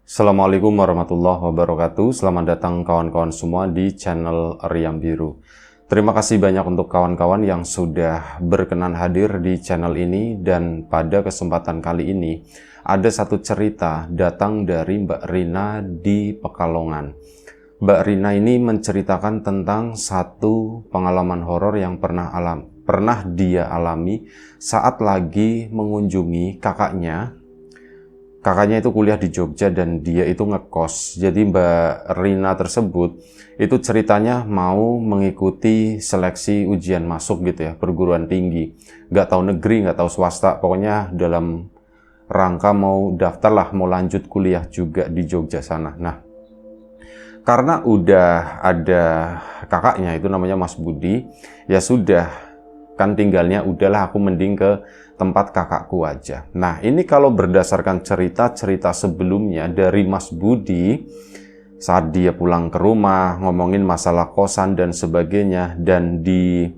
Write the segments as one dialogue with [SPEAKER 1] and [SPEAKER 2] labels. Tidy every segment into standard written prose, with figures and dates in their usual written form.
[SPEAKER 1] Assalamualaikum warahmatullahi wabarakatuh. Selamat datang kawan-kawan semua di channel Riam Biru. Terima kasih banyak untuk kawan-kawan yang sudah berkenan hadir di channel ini. Dan pada kesempatan kali ini ada satu cerita datang dari Mbak Rina di Pekalongan. Mbak Rina ini menceritakan tentang satu pengalaman horor yang pernah dia alami saat lagi mengunjungi kakaknya. Kakaknya itu kuliah di Jogja dan dia itu ngekos. Jadi Mbak Rina tersebut itu ceritanya mau mengikuti seleksi ujian masuk gitu ya, perguruan tinggi. Nggak tahu negeri, nggak tahu swasta, pokoknya dalam rangka mau daftar lah, mau lanjut kuliah juga di Jogja sana. Nah, karena udah ada kakaknya itu namanya Mas Budi, ya sudah, kan tinggalnya udahlah aku mending ke tempat kakakku aja. Nah, ini kalau berdasarkan cerita-cerita sebelumnya dari Mas Budi, saat dia pulang ke rumah, ngomongin masalah kosan dan sebagainya, dan di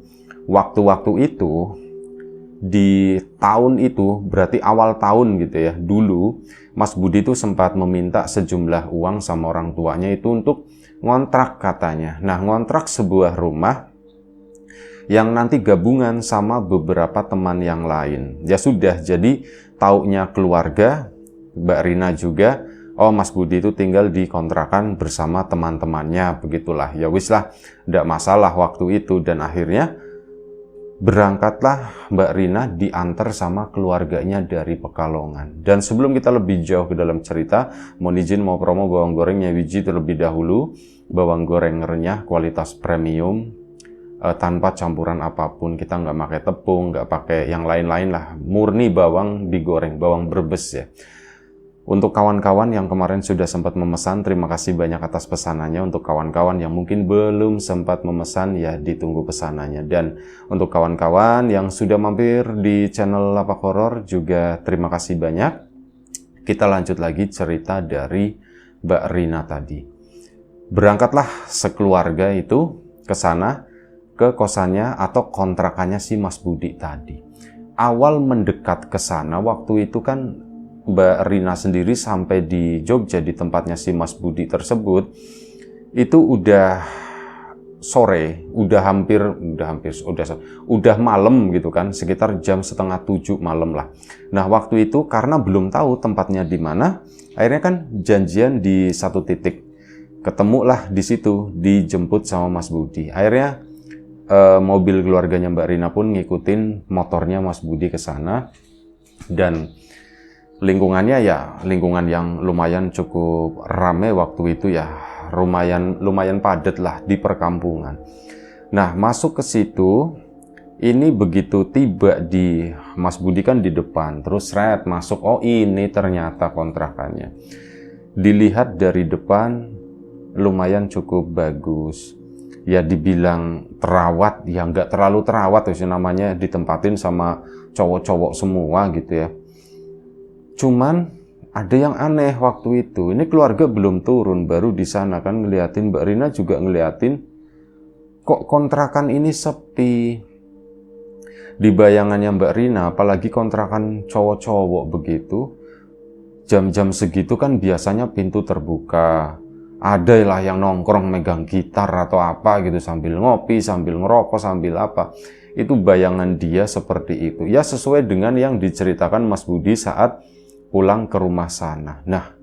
[SPEAKER 1] waktu-waktu itu, di tahun itu, berarti awal tahun gitu ya, dulu, Mas Budi itu sempat meminta sejumlah uang sama orang tuanya itu untuk ngontrak katanya. Nah, ngontrak sebuah rumah yang nanti gabungan sama beberapa teman yang lain. Ya sudah, jadi taunya keluarga, Mbak Rina juga, oh Mas Budi itu tinggal di kontrakan bersama teman-temannya, begitulah. Ya wis lah, tidak masalah waktu itu. Dan akhirnya berangkatlah Mbak Rina diantar sama keluarganya dari Pekalongan. Dan sebelum kita lebih jauh ke dalam cerita, mohon izin mau promo bawang gorengnya Wiji terlebih dahulu. Bawang goreng renyah kualitas premium, tanpa campuran apapun. Kita nggak pakai tepung, nggak pakai yang lain-lain lah, murni bawang digoreng, bawang Brebes ya. Untuk kawan-kawan yang kemarin sudah sempat memesan, terima kasih banyak atas pesanannya. Untuk kawan-kawan yang mungkin belum sempat memesan, ya ditunggu pesanannya. Dan untuk kawan-kawan yang sudah mampir di channel Lapak Horor juga terima kasih banyak. Kita lanjut lagi cerita dari Mbak Rina tadi. Berangkatlah sekeluarga itu ke sana, ke kosannya atau kontrakannya si Mas Budi tadi. Awal mendekat ke sana, waktu itu kan Mbak Rina sendiri sampai di Jogja di tempatnya si Mas Budi tersebut, itu udah sore, udah malam gitu kan, sekitar jam 6:30 malam lah. Nah, waktu itu karena belum tahu tempatnya di mana, akhirnya kan janjian di satu titik. Ketemulah di situ, dijemput sama Mas Budi. Akhirnya mobil keluarganya Mbak Rina pun ngikutin motornya Mas Budi ke sana, dan lingkungannya ya lingkungan yang lumayan cukup rame waktu itu ya, lumayan padat lah di perkampungan. Nah, masuk ke situ, ini begitu tiba di Mas Budi kan di depan, terus masuk, oh ini ternyata kontrakannya. Dilihat dari depan lumayan cukup bagus. Ya dibilang terawat, ya nggak terlalu terawat sih, namanya ditempatin sama cowok-cowok semua gitu ya. Cuman ada yang aneh waktu itu, ini keluarga belum turun, baru di sana kan ngeliatin, Mbak Rina juga ngeliatin, kok kontrakan ini sepi. Di bayangannya Mbak Rina, apalagi kontrakan cowok-cowok begitu, jam-jam segitu kan biasanya pintu terbuka, ada lah yang nongkrong megang gitar atau apa gitu sambil ngopi, sambil ngerokok, sambil apa. Itu bayangan dia seperti itu. Ya sesuai dengan yang diceritakan Mas Budi saat pulang ke rumah sana. Nah,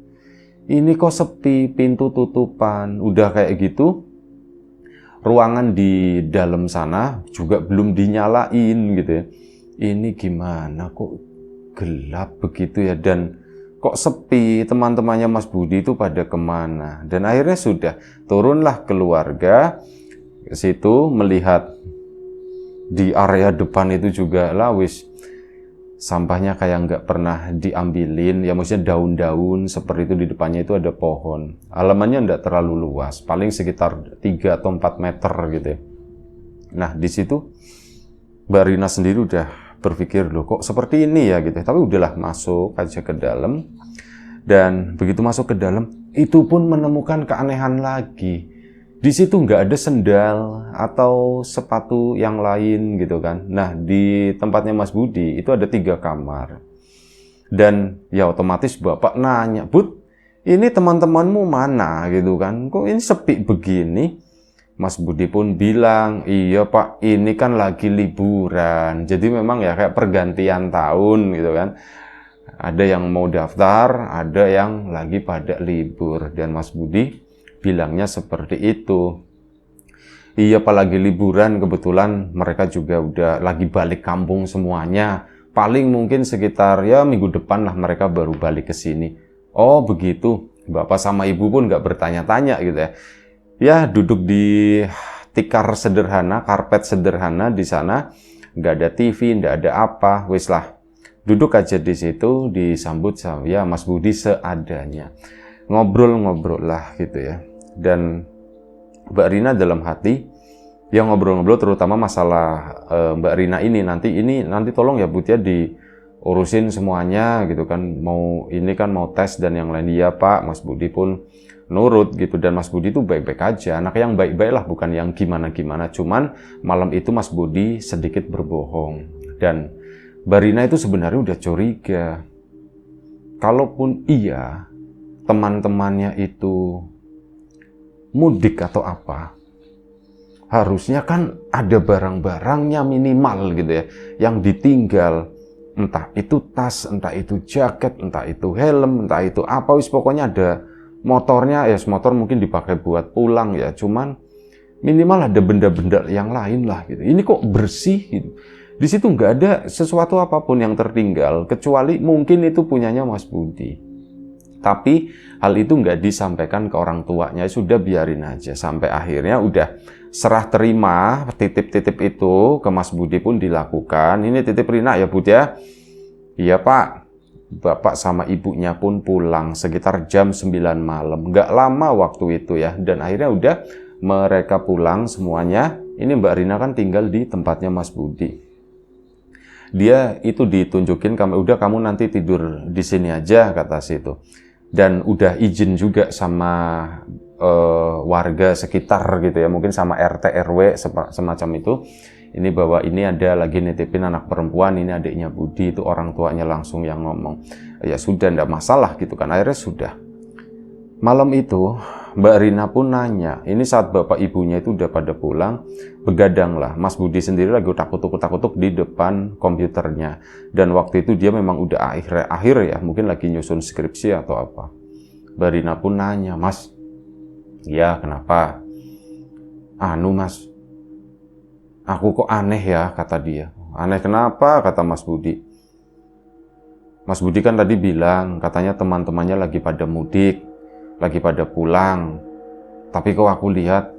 [SPEAKER 1] ini kok sepi, pintu tutupan, udah kayak gitu. Ruangan di dalam sana juga belum dinyalain gitu ya. Ini gimana kok gelap begitu ya, dan kok sepi, teman-temannya Mas Budi itu pada kemana. Dan akhirnya sudah turunlah keluarga ke situ, melihat di area depan itu juga lawis, sampahnya kayak nggak pernah diambilin ya, maksudnya daun-daun seperti itu. Di depannya itu ada pohon, halamannya nggak terlalu luas, paling sekitar 3 atau 4 meter gitu ya. Nah, di situ Mbak Rina sendiri udah berpikir, loh kok seperti ini ya gitu. Tapi udahlah, masuk aja ke dalam. Dan begitu masuk ke dalam, itu pun menemukan keanehan lagi. Di situ nggak ada sendal atau sepatu yang lain gitu kan. Nah, di tempatnya Mas Budi itu ada 3 kamar. Dan ya otomatis bapak nanya, "Bud, ini teman-temanmu mana gitu kan, kok ini sepi begini? Mas Budi pun bilang, iya Pak, ini kan lagi liburan. Jadi memang ya kayak pergantian tahun gitu kan. Ada yang mau daftar, ada yang lagi pada libur. Dan Mas Budi bilangnya seperti itu. Iya Pak, lagi liburan, kebetulan mereka juga udah lagi balik kampung semuanya. Paling mungkin sekitar ya minggu depan lah mereka baru balik ke sini. Oh begitu, Bapak sama Ibu pun nggak bertanya-tanya gitu ya. Ya duduk di tikar sederhana, karpet sederhana di sana, nggak ada TV, nggak ada apa, wis lah. Duduk aja di situ, disambut sama ya Mas Budi seadanya. Ngobrol-ngobrol lah gitu ya. Dan Mbak Rina dalam hati, ya ngobrol-ngobrol terutama masalah Mbak Rina ini nanti tolong ya Budi ya diurusin semuanya gitu kan. Ini kan mau tes dan yang lain. Iya Pak, Mas Budi pun nurut gitu, dan Mas Budi itu baik-baik aja, anak yang baik-baik lah, bukan yang gimana-gimana. Cuman malam itu Mas Budi sedikit berbohong, dan Mbak Rina itu sebenarnya udah curiga. Kalaupun iya teman-temannya itu mudik atau apa, harusnya kan ada barang-barangnya minimal gitu ya, yang ditinggal. Entah itu tas, entah itu jaket, entah itu helm, entah itu apa, wis pokoknya ada motornya, ya motor mungkin dipakai buat pulang ya, cuman minimal ada benda-benda yang lain lah gitu. Ini kok bersih gitu. Di situ nggak ada sesuatu apapun yang tertinggal, kecuali mungkin itu punyanya Mas Budi. Tapi hal itu nggak disampaikan ke orang tuanya, sudah biarin aja. Sampai akhirnya udah serah terima, titip-titip itu ke Mas Budi pun dilakukan. Ini titip Rina ya Budi ya. Iya Pak. Bapak sama ibunya pun pulang sekitar jam 9 malam. Nggak lama waktu itu ya. Dan akhirnya udah mereka pulang semuanya. Ini Mbak Rina kan tinggal di tempatnya Mas Budi. Dia itu ditunjukin, udah kamu nanti tidur di sini aja kata situ. Dan udah izin juga sama warga sekitar gitu ya. Mungkin sama RT RW semacam itu. Ini bahwa ini ada lagi nitipin anak perempuan, ini adiknya Budi, itu orang tuanya langsung yang ngomong. Ya sudah, enggak masalah gitu kan, akhirnya sudah. Malam itu Mbak Rina pun nanya, ini saat bapak ibunya itu udah pada pulang, begadang lah. Mas Budi sendiri lagi takutuk-takutuk di depan komputernya. Dan waktu itu dia memang udah akhir ya, mungkin lagi nyusun skripsi atau apa. Mbak Rina pun nanya, Mas, ya kenapa? Mas, aku kok aneh ya, kata dia. Aneh kenapa, kata Mas Budi. Mas Budi kan tadi bilang, katanya teman-temannya lagi pada mudik, lagi pada pulang. Tapi kok aku lihat,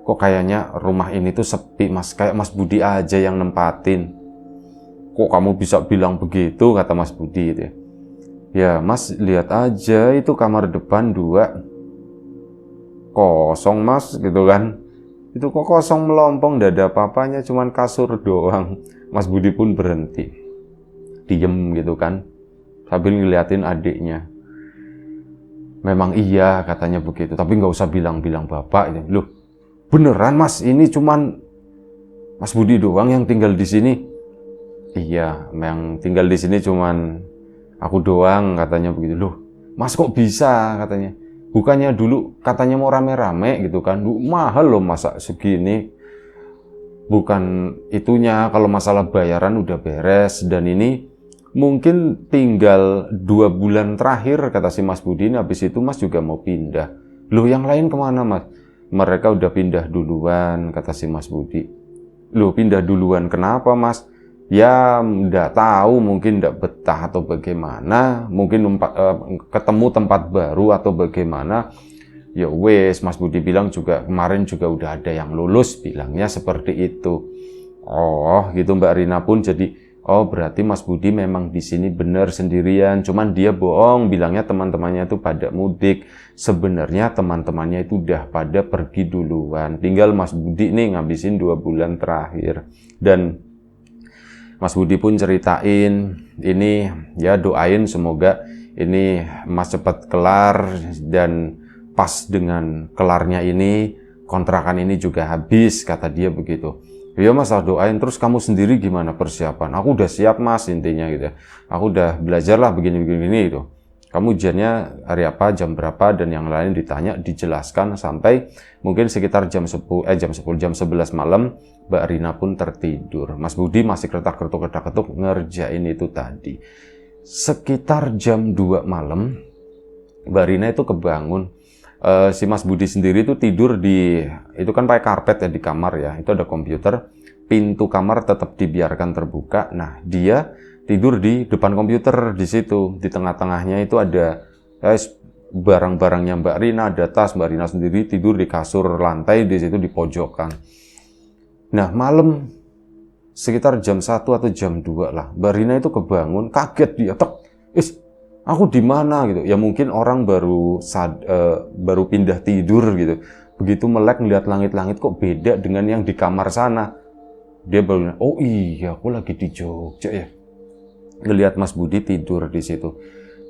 [SPEAKER 1] kok kayaknya rumah ini tuh sepi Mas, kayak Mas Budi aja yang nempatin. Kok kamu bisa bilang begitu, kata Mas Budi gitu ya. Ya Mas, lihat aja itu kamar depan 2 kosong Mas, gitu kan. Itu kok kosong melompong, gak ada apa-apanya, cuman kasur doang. Mas Budi pun berhenti, diem gitu kan, sambil ngeliatin adiknya. Memang iya katanya begitu, tapi nggak usah bilang-bilang bapak. Loh, beneran Mas, ini cuman Mas Budi doang yang tinggal di sini? Iya, yang tinggal di sini cuman aku doang, katanya begitu. Loh, Mas kok bisa, katanya. Bukannya dulu katanya mau rame-rame gitu kan. Mahal loh masa segini. Bukan itunya, kalau masalah bayaran udah beres. Dan ini mungkin tinggal 2 bulan terakhir, kata si Mas Budi. Habis itu Mas juga mau pindah. Loh, yang lain kemana Mas? Mereka udah pindah duluan, kata si Mas Budi. Loh, pindah duluan kenapa Mas? Ya nggak tahu, mungkin nggak betah atau bagaimana, mungkin ketemu tempat baru atau bagaimana. Ya wes, Mas Budi bilang juga kemarin juga udah ada yang lulus, bilangnya seperti itu. Oh gitu, Mbak Rina pun jadi, oh berarti Mas Budi memang di sini benar sendirian, cuman dia bohong, bilangnya teman-temannya itu pada mudik. Sebenarnya teman-temannya itu udah pada pergi duluan, tinggal Mas Budi nih ngabisin 2 bulan terakhir. Dan Mas Budi pun ceritain, ini ya doain semoga ini Mas cepat kelar, dan pas dengan kelarnya ini kontrakan ini juga habis, kata dia begitu. Ya Mas, doain. Terus kamu sendiri gimana persiapan? Aku udah siap Mas, intinya gitu ya. Aku udah belajar lah begini-begini itu. kamu ujiannya hari apa, jam berapa, dan yang lain ditanya, dijelaskan sampai mungkin sekitar jam 11 malam, Mbak Rina pun tertidur. Mas Budi masih keretak-ketuk ngerjain itu tadi. Sekitar jam 2 malam, Mbak Rina itu kebangun. Si Mas Budi sendiri itu tidur itu kan pakai karpet ya di kamar ya, itu ada komputer, pintu kamar tetap dibiarkan terbuka. Nah, dia tidur di depan komputer di situ. Di tengah-tengahnya itu ada barang-barangnya Mbak Rina, ada tas. Mbak Rina sendiri tidur di kasur lantai di situ di pojokan. Nah, malam sekitar jam 1 atau jam 2 lah, Mbak Rina itu kebangun, kaget dia, aku di mana gitu. Ya mungkin orang baru pindah tidur gitu. Begitu melek ngeliat langit-langit kok beda dengan yang di kamar sana. Dia baru, oh iya, aku lagi di Jogja ya. Ngelihat Mas Budi tidur di situ.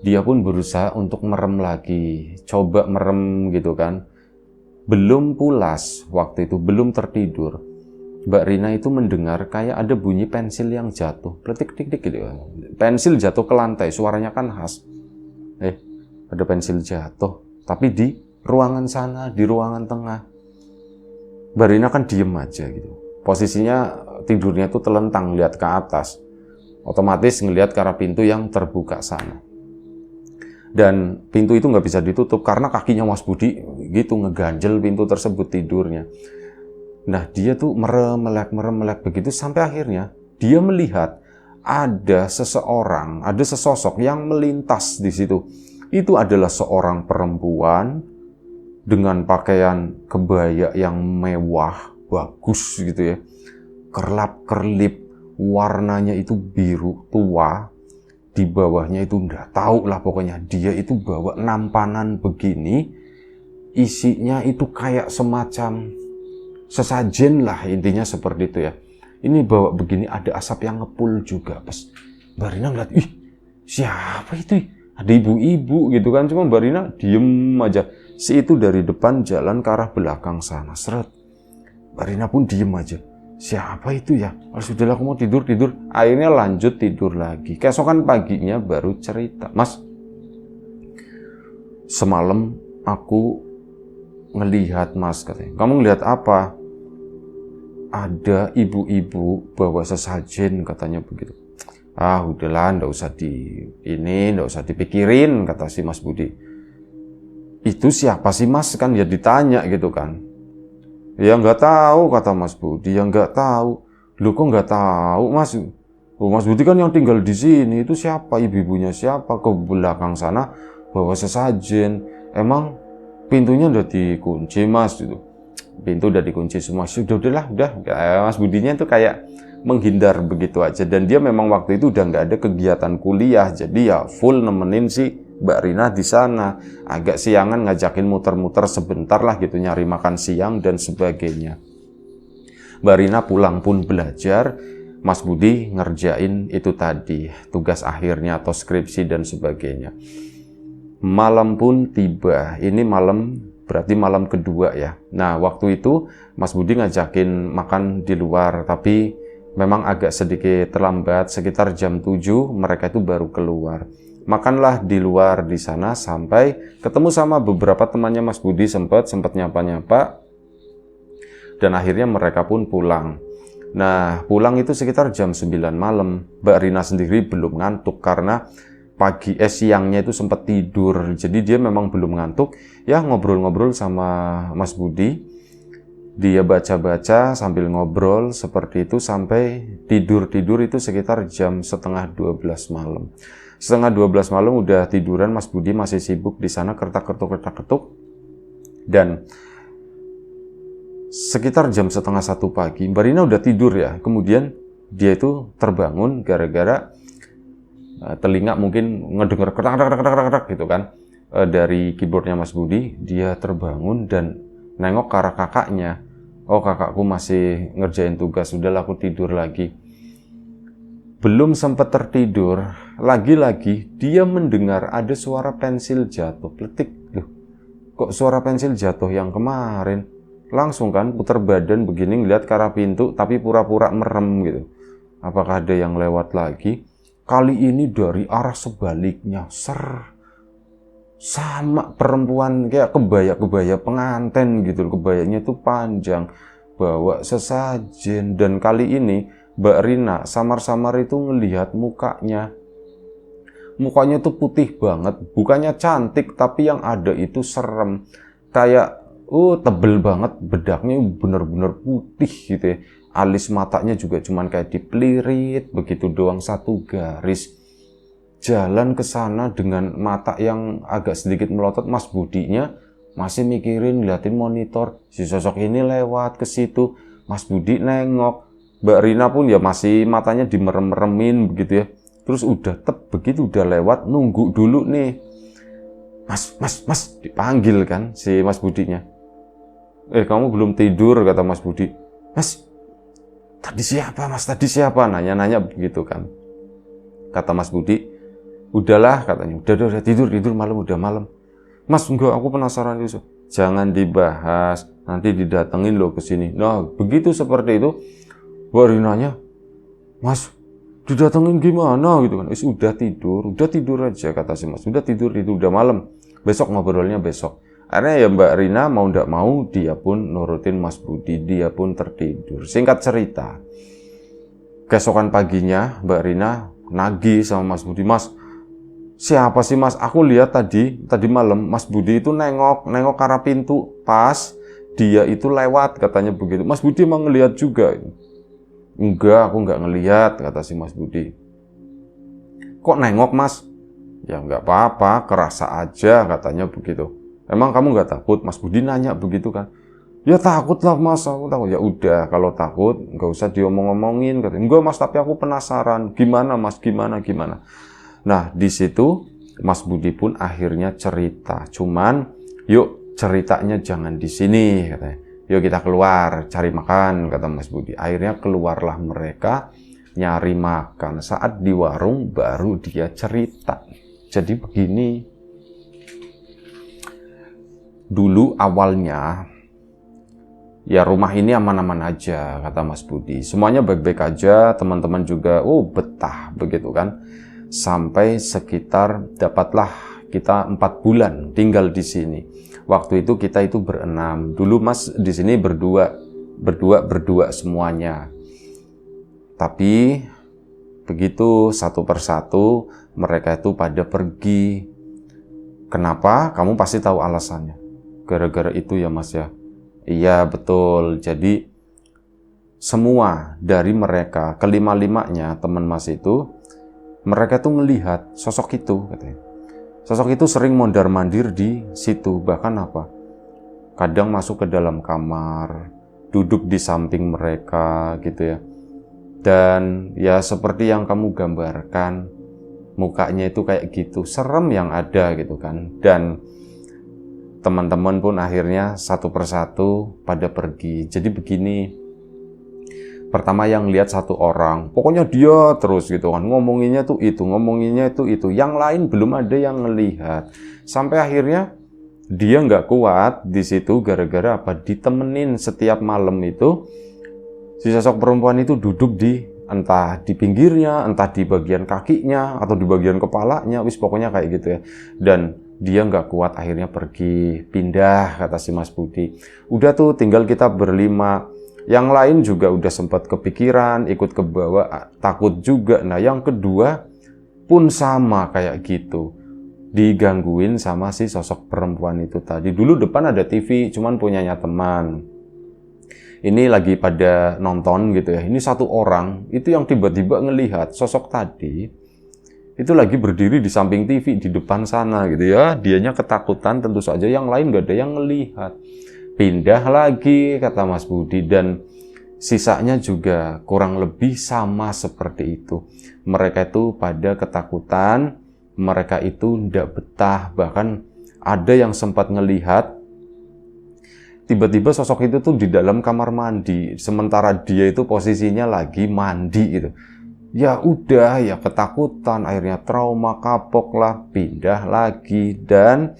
[SPEAKER 1] Dia pun berusaha untuk merem lagi, coba merem gitu kan. Belum pulas waktu itu, belum tertidur. Mbak Rina itu mendengar kayak ada bunyi pensil yang jatuh, pletik-tik gitu. Pensil jatuh ke lantai, suaranya kan khas. Ada pensil jatuh, tapi di ruangan sana, di ruangan tengah. Mbak Rina kan diem aja gitu. Posisinya tidurnya itu telentang, lihat ke atas. Otomatis ngelihat ke arah pintu yang terbuka sana. Dan pintu itu nggak bisa ditutup karena kakinya Mas Budi gitu ngeganjel pintu tersebut tidurnya. Nah, dia tuh merem melek begitu sampai akhirnya dia melihat ada sesosok yang melintas di situ. Itu adalah seorang perempuan dengan pakaian kebaya yang mewah, bagus gitu ya. Kerlap-kerlip, warnanya itu biru tua, di bawahnya itu nggak tahu lah pokoknya. Dia itu bawa nampanan begini, isinya itu kayak semacam sesajen lah, intinya seperti itu ya. Ini bawa begini, ada asap yang ngepul juga. Pas Mbak Rina ngeliat, siapa itu? Ada ibu-ibu gitu kan, cuma Mbak Rina diem aja. Si itu dari depan jalan ke arah belakang sana, seret. Mbak Rina pun diem aja. Siapa itu ya? Sudahlah, aku mau tidur. Akhirnya lanjut tidur lagi. Keesokan paginya baru cerita, Mas, semalam aku ngelihat Mas, katanya. Kamu ngelihat apa? Ada ibu-ibu bawa sesajen, katanya begitu. Udahlah, nggak usah dipikirin, kata si Mas Budi. Itu siapa sih Mas? Kan ya ditanya gitu kan. Ya nggak tahu, kata Mas Budi. Ya nggak tahu. Loh, kok nggak tahu Mas? Mas Budi kan yang tinggal di sini. Itu siapa? Ibu-ibunya siapa? Ke belakang sana bawa sesajen. Emang pintunya udah dikunci Mas? Gitu. Pintu udah dikunci semua. Udah. Mas Budinya itu kayak menghindar begitu aja. Dan dia memang waktu itu udah nggak ada kegiatan kuliah. Jadi ya full nemenin si Mbak Rina di sana. Agak siangan ngajakin muter-muter sebentar lah gitu, nyari makan siang dan sebagainya. Mbak Rina pulang pun belajar, Mas Budi ngerjain itu tadi, tugas akhirnya atau skripsi dan sebagainya. Malam pun tiba, ini berarti malam kedua ya. Nah, waktu itu Mas Budi ngajakin makan di luar, tapi memang agak sedikit terlambat, sekitar jam 7 mereka itu baru keluar. Makanlah di luar di sana sampai ketemu sama beberapa temannya Mas Budi, sempat nyapa-nyapa, dan akhirnya mereka pun pulang. Nah, pulang itu sekitar jam 9 malam. Mbak Rina sendiri belum ngantuk karena siangnya itu sempat tidur. Jadi dia memang belum ngantuk. Ya, ngobrol-ngobrol sama Mas Budi. Dia baca-baca sambil ngobrol seperti itu sampai tidur itu sekitar jam setengah 12 malam. Setengah 12 malam udah tiduran, Mas Budi masih sibuk di sana kertak-ketuk. Dan sekitar jam setengah 1 pagi, Mbak Rina udah tidur ya. Kemudian dia itu terbangun gara-gara telinga mungkin ngedenger ketak gitu kan. Dari keyboardnya Mas Budi, dia terbangun dan nengok ke arah kakaknya. Oh, kakakku masih ngerjain tugas, udahlah aku tidur lagi. Belum sempat tertidur, lagi-lagi dia mendengar ada suara pensil jatuh, pletik. Loh, kok suara pensil jatuh yang kemarin? Langsung kan putar badan begini ngeliat ke arah pintu, tapi pura-pura merem gitu. Apakah ada yang lewat lagi? Kali ini dari arah sebaliknya, sama perempuan kayak kebaya pengantin gitu, kebayanya tuh panjang, bawa sesajen. Dan kali ini Mbak Rina samar-samar itu ngelihat mukanya tuh putih banget, bukannya cantik tapi yang ada itu serem, kayak tebel banget, bedaknya bener-bener putih gitu ya. Alis matanya juga cuman kayak dipelirit begitu doang, satu garis. Jalan ke sana dengan mata yang agak sedikit melotot. Mas Budinya masih mikirin, liatin monitor. Si sosok ini lewat ke situ. Mas Budi nengok. Mbak Rina pun ya masih matanya dimerem-meremin begitu ya. Terus begitu udah lewat, nunggu dulu nih. Mas, dipanggil kan si Mas Budinya. Kamu belum tidur, kata Mas Budi. Mas, tadi siapa Mas? Tadi siapa? Nanya-nanya begitu kan. Kata Mas Budi, udahlah katanya, udah tidur malam, udah malam. Mas, enggak, aku penasaran itu. Jangan dibahas, nanti didatengin loh ke sini. Nah, begitu seperti itu, Mbak Rinanya, Mas, didatengin gimana gitu kan? Udah tidur aja kata si Mas. Udah tidur, itu udah malam. Besok ngobrolnya besok. Akhirnya ya Mbak Rina mau ndak mau dia pun nurutin Mas Budi, dia pun tertidur. Singkat cerita, keesokan paginya Mbak Rina nagih sama Mas Budi, Mas, siapa sih Mas? Aku lihat tadi malam Mas Budi itu nengok ke arah pintu pas dia itu lewat, katanya begitu. Mas Budi emang ngelihat juga? Enggak, aku enggak ngelihat, kata si Mas Budi. Kok nengok Mas? Ya enggak apa-apa, kerasa aja, katanya begitu. Emang kamu enggak takut? Mas Budi nanya begitu kan. Ya takut lah Mas, aku takut. Ya udah, kalau takut enggak usah diomong-omongin, katanya. Enggak Mas, tapi aku penasaran. Gimana Mas? Gimana? Nah, di situ Mas Budi pun akhirnya cerita. Cuman, yuk ceritanya jangan di sini, katanya. Yuk kita keluar, cari makan, kata Mas Budi. Akhirnya keluarlah mereka nyari makan. Saat di warung baru dia cerita. Jadi begini. Dulu awalnya, ya rumah ini aman-aman aja, kata Mas Budi. Semuanya baik-baik aja, teman-teman juga, betah, begitu kan. Sampai sekitar dapatlah kita 4 bulan tinggal di sini. Waktu itu kita itu berenam. Dulu Mas di sini berdua semuanya. Tapi begitu satu persatu mereka itu pada pergi. Kenapa? Kamu pasti tahu alasannya. Gara-gara itu ya Mas ya. Iya betul. Jadi semua dari mereka, kelima-limanya teman Mas itu, mereka tuh melihat sosok itu, katanya. Sosok itu sering mondar-mandir di situ, bahkan apa? Kadang masuk ke dalam kamar, duduk di samping mereka, gitu ya. Dan ya seperti yang kamu gambarkan, mukanya itu kayak gitu, serem yang ada gitu kan. Dan teman-teman pun akhirnya satu persatu pada pergi. Jadi begini. Pertama yang lihat satu orang, pokoknya dia terus gitu kan, ngomonginnya itu, yang lain belum ada yang ngelihat. Sampai akhirnya dia nggak kuat di situ gara-gara apa? Ditemenin setiap malam itu si sosok perempuan itu duduk entah di pinggirnya, entah di bagian kakinya atau di bagian kepalanya, pokoknya kayak gitu ya. Dan dia nggak kuat akhirnya pergi, pindah, kata si Mas Budi. Udah tuh tinggal kita berlima. Yang lain juga udah sempat kepikiran, ikut ke bawah, takut juga. Nah yang kedua pun sama kayak gitu. Digangguin sama si sosok perempuan itu tadi. Dulu depan ada TV, cuman punyanya teman. Ini lagi pada nonton gitu ya. Ini satu orang, itu yang tiba-tiba ngelihat sosok tadi, itu lagi berdiri di samping TV, di depan sana gitu ya. Dianya ketakutan tentu saja, yang lain gak ada yang ngelihat. Pindah lagi, kata Mas Budi, dan sisanya juga kurang lebih sama seperti itu. Mereka itu pada ketakutan, mereka itu ndak betah, bahkan ada yang sempat ngelihat tiba-tiba sosok itu tuh di dalam kamar mandi, sementara dia itu posisinya lagi mandi gitu. Ya udah, ya ketakutan, akhirnya trauma, kapok lah, pindah lagi. Dan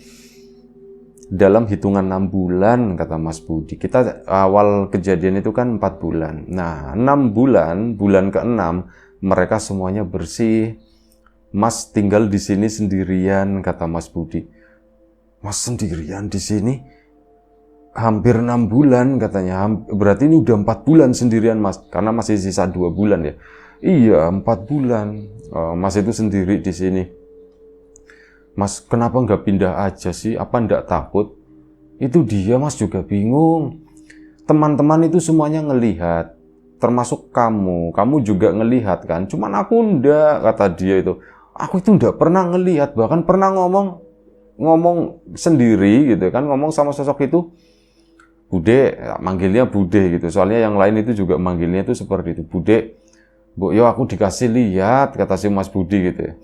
[SPEAKER 1] dalam hitungan 6 bulan, kata Mas Budi, kita awal kejadian itu kan 4 bulan. Nah 6 bulan, bulan ke-6 mereka semuanya bersih. Mas tinggal di sini sendirian, kata Mas Budi. Mas sendirian di sini hampir 6 bulan katanya. Berarti ini udah 4 bulan sendirian Mas, karena masih sisa 2 bulan ya. Iya 4 bulan. Mas itu sendiri di sini. Mas kenapa nggak pindah aja sih? Apa nggak takut? Itu dia Mas juga bingung. Teman-teman itu semuanya ngelihat, termasuk kamu juga ngelihat kan. Cuman aku ndak, kata dia itu. Aku itu ndak pernah ngelihat, bahkan pernah ngomong sendiri gitu kan, ngomong sama sosok itu. Bude, manggilnya Bude gitu. Soalnya yang lain itu juga manggilnya itu seperti itu. Bude, Bu yo aku dikasih lihat, kata si Mas Budi gitu ya.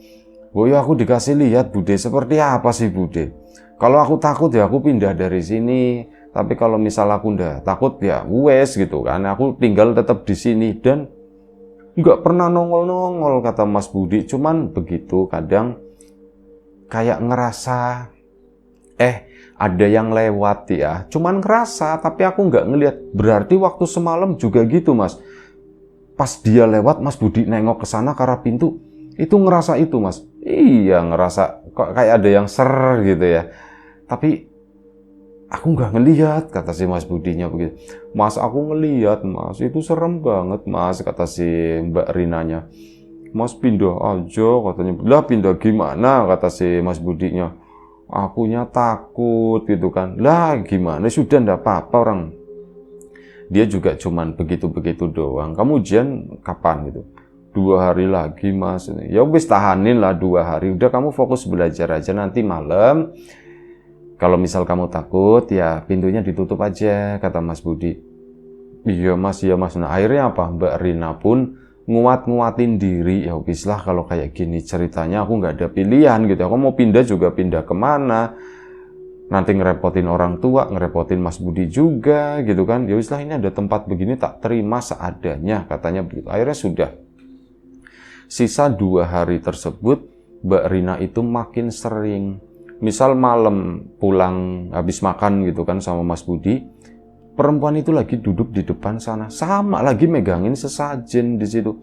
[SPEAKER 1] Bu yo aku dikasih lihat Bude, seperti apa sih Bude? Kalau aku takut ya aku pindah dari sini. Tapi kalau misal aku udah takut ya wes gitu kan. Aku tinggal tetap di sini dan nggak pernah nongol-nongol kata Mas Budi. Cuman begitu kadang kayak ngerasa ada yang lewat ya. Cuman ngerasa tapi aku nggak ngelihat. Berarti waktu semalam juga gitu Mas. Pas dia lewat Mas Budi nengok ke sana ke arah pintu. Itu ngerasa itu Mas. Iya ngerasa kok kayak ada yang ser gitu ya. Tapi aku nggak ngelihat, kata si Mas Budinya begitu. Mas aku ngelihat Mas, itu serem banget Mas, kata si Mbak Rinanya. Mas pindah aja katanya. Lah pindah gimana, kata si Mas Budinya. Akunya takut gitu kan. Lah gimana, sudah ndak apa-apa orang. Dia juga cuman begitu-begitu doang. Kamu ujian kapan gitu? 2 hari lagi Mas. Ya wis tahanin lah 2 hari. Udah kamu fokus belajar aja, nanti malam. Kalau misal kamu takut, ya pintunya ditutup aja, kata Mas Budi. Iya Mas, iya Mas. Nah akhirnya apa? Mbak Rina pun nguatin diri. Ya wis lah kalau kayak gini ceritanya aku nggak ada pilihan gitu. Aku mau pindah juga pindah kemana. Nanti ngerepotin orang tua, ngerepotin Mas Budi juga gitu kan. Ya wis lah ini ada tempat begini tak terima seadanya, katanya begitu. Akhirnya sudah. Sisa 2 hari tersebut, Mbak Rina itu makin sering. Misal malam pulang habis makan gitu kan sama Mas Budi, perempuan itu lagi duduk di depan sana, sama lagi megangin sesajen di situ.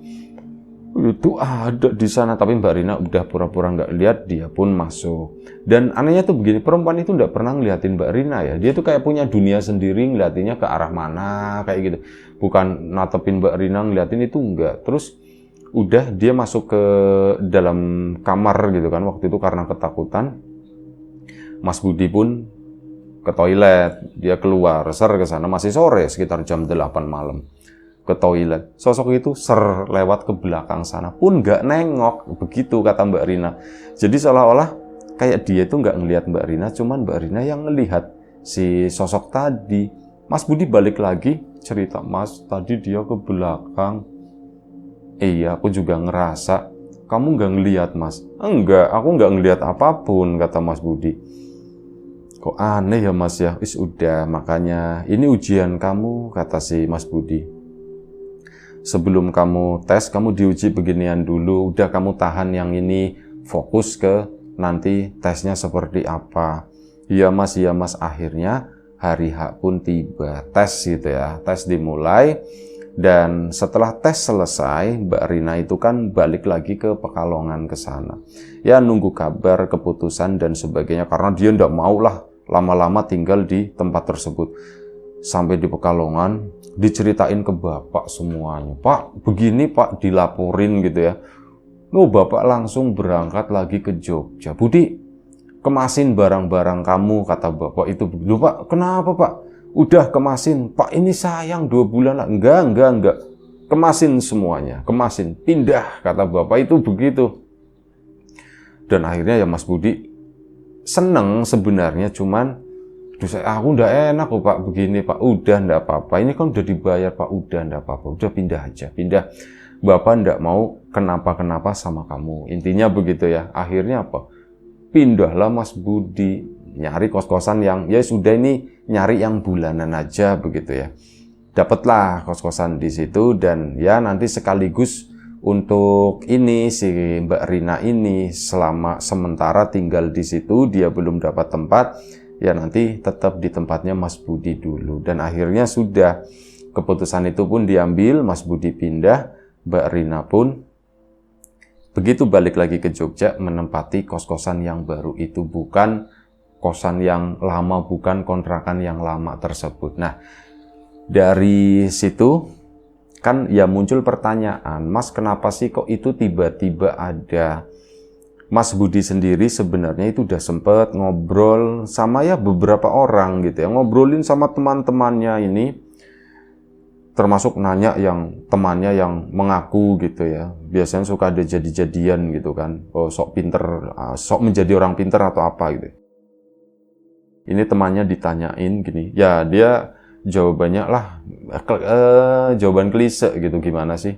[SPEAKER 1] Itu ada di sana, tapi Mbak Rina udah pura-pura nggak lihat, dia pun masuk. Dan anehnya tuh begini, perempuan itu nggak pernah ngeliatin Mbak Rina ya. Dia tuh kayak punya dunia sendiri, ngeliatinnya ke arah mana kayak gitu. Bukan natepin Mbak Rina ngeliatin itu enggak. Terus udah dia masuk ke dalam kamar gitu kan waktu itu karena ketakutan. Mas Budi pun ke toilet, dia keluar, ke sana masih sore sekitar jam 8 malam. Ke toilet, sosok itu lewat ke belakang sana pun nggak nengok, begitu kata Mbak Rina. Jadi seolah-olah kayak dia itu nggak ngelihat Mbak Rina, cuman Mbak Rina yang ngelihat si sosok tadi. Mas Budi balik lagi cerita, Mas tadi dia ke belakang. Iya, aku juga ngerasa. Kamu nggak ngelihat Mas? Enggak, aku nggak ngelihat apapun, kata Mas Budi. Kok aneh ya Mas ya? Udah, makanya ini ujian kamu, kata si Mas Budi. Sebelum kamu tes, kamu diuji beginian dulu. Udah kamu tahan yang ini, fokus ke nanti tesnya seperti apa. Iya Mas, iya Mas. Akhirnya hari H pun tiba. Tes gitu ya, tes dimulai. Dan setelah tes selesai, Mbak Rina itu kan balik lagi ke Pekalongan ke sana. Ya nunggu kabar, keputusan dan sebagainya. Karena dia ndak mau lah lama-lama tinggal di tempat tersebut. Sampai di Pekalongan, diceritain ke bapak semuanya. Pak, begini Pak, dilaporin gitu ya. Bapak langsung berangkat lagi ke Jogja. Budi, kemasin barang-barang kamu, kata bapak itu. Loh Pak, kenapa Pak? Udah kemasin, Pak ini sayang 2 bulan lah. Enggak. Kemasin semuanya, kemasin. Pindah, kata bapak itu begitu. Dan akhirnya ya Mas Budi seneng sebenarnya, cuman aku udah enak kok Pak begini Pak. Udah enggak apa-apa, ini kan udah dibayar Pak. Udah enggak apa-apa, udah pindah aja, pindah. Bapak enggak mau kenapa-kenapa sama kamu. Intinya begitu ya. Akhirnya apa? Pindahlah Mas Budi. Nyari kos-kosan yang ya sudah ini nyari yang bulanan aja begitu ya. Dapatlah kos-kosan di situ dan ya nanti sekaligus untuk ini si Mbak Rina ini selama sementara tinggal di situ, dia belum dapat tempat, ya nanti tetap di tempatnya Mas Budi dulu. Dan akhirnya sudah keputusan itu pun diambil, Mas Budi pindah, Mbak Rina pun begitu balik lagi ke Jogja menempati kos-kosan yang baru itu, bukan kosan yang lama, bukan kontrakan yang lama tersebut. Nah, dari situ kan ya muncul pertanyaan, Mas, kenapa sih kok itu tiba-tiba ada? Mas Budi sendiri sebenarnya itu udah sempet ngobrol sama ya beberapa orang gitu ya, ngobrolin sama teman-temannya ini, termasuk nanya yang temannya yang mengaku gitu ya, biasanya suka ada jadi-jadian gitu kan, oh sok pinter, sok menjadi orang pinter atau apa gitu. Ini temannya ditanyain gini, ya dia jawabannya lah, jawaban klise gitu, gimana sih.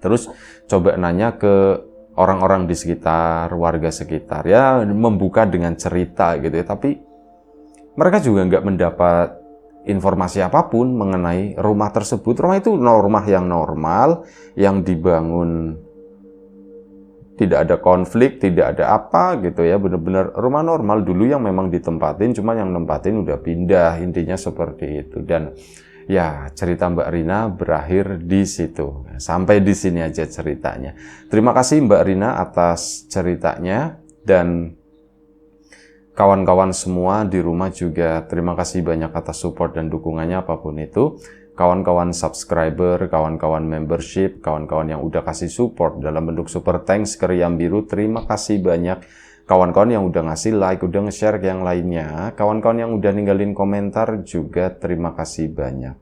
[SPEAKER 1] Terus coba nanya ke orang-orang di sekitar, warga sekitar, ya membuka dengan cerita gitu ya, tapi mereka juga nggak mendapat informasi apapun mengenai rumah tersebut. Rumah itu rumah yang normal, yang dibangun tidak ada konflik, tidak ada apa gitu ya, benar-benar rumah normal dulu yang memang ditempatin, cuma yang nempatin udah pindah, intinya seperti itu. Dan ya cerita Mbak Rina berakhir di situ. Sampai di sini aja ceritanya. Terima kasih Mbak Rina atas ceritanya, dan kawan-kawan semua di rumah juga terima kasih banyak atas support dan dukungannya apapun itu. Kawan-kawan subscriber, kawan-kawan membership, kawan-kawan yang udah kasih support dalam bentuk super thanks ke Riam Biru, terima kasih banyak. Kawan-kawan yang udah ngasih like, udah nge-share ke yang lainnya, kawan-kawan yang udah ninggalin komentar juga terima kasih banyak.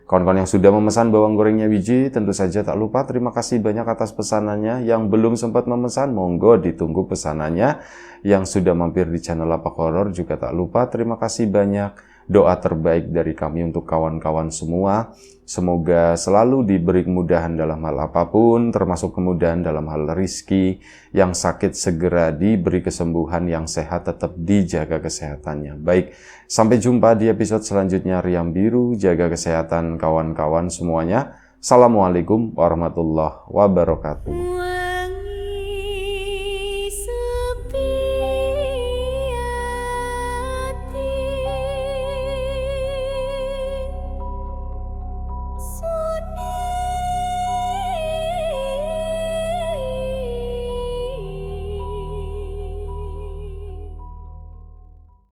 [SPEAKER 1] Kawan-kawan yang sudah memesan bawang gorengnya Wiji, tentu saja tak lupa terima kasih banyak atas pesanannya. Yang belum sempat memesan, monggo ditunggu pesanannya. Yang sudah mampir di channel Lapak Horor juga tak lupa terima kasih banyak. Doa terbaik dari kami untuk kawan-kawan semua. Semoga selalu diberi kemudahan dalam hal apapun, termasuk kemudahan dalam hal rizki. Yang sakit segera diberi kesembuhan, yang sehat tetap dijaga kesehatannya. Baik, sampai jumpa di episode selanjutnya Riam Biru. Jaga kesehatan kawan-kawan semuanya. Assalamualaikum warahmatullahi wabarakatuh.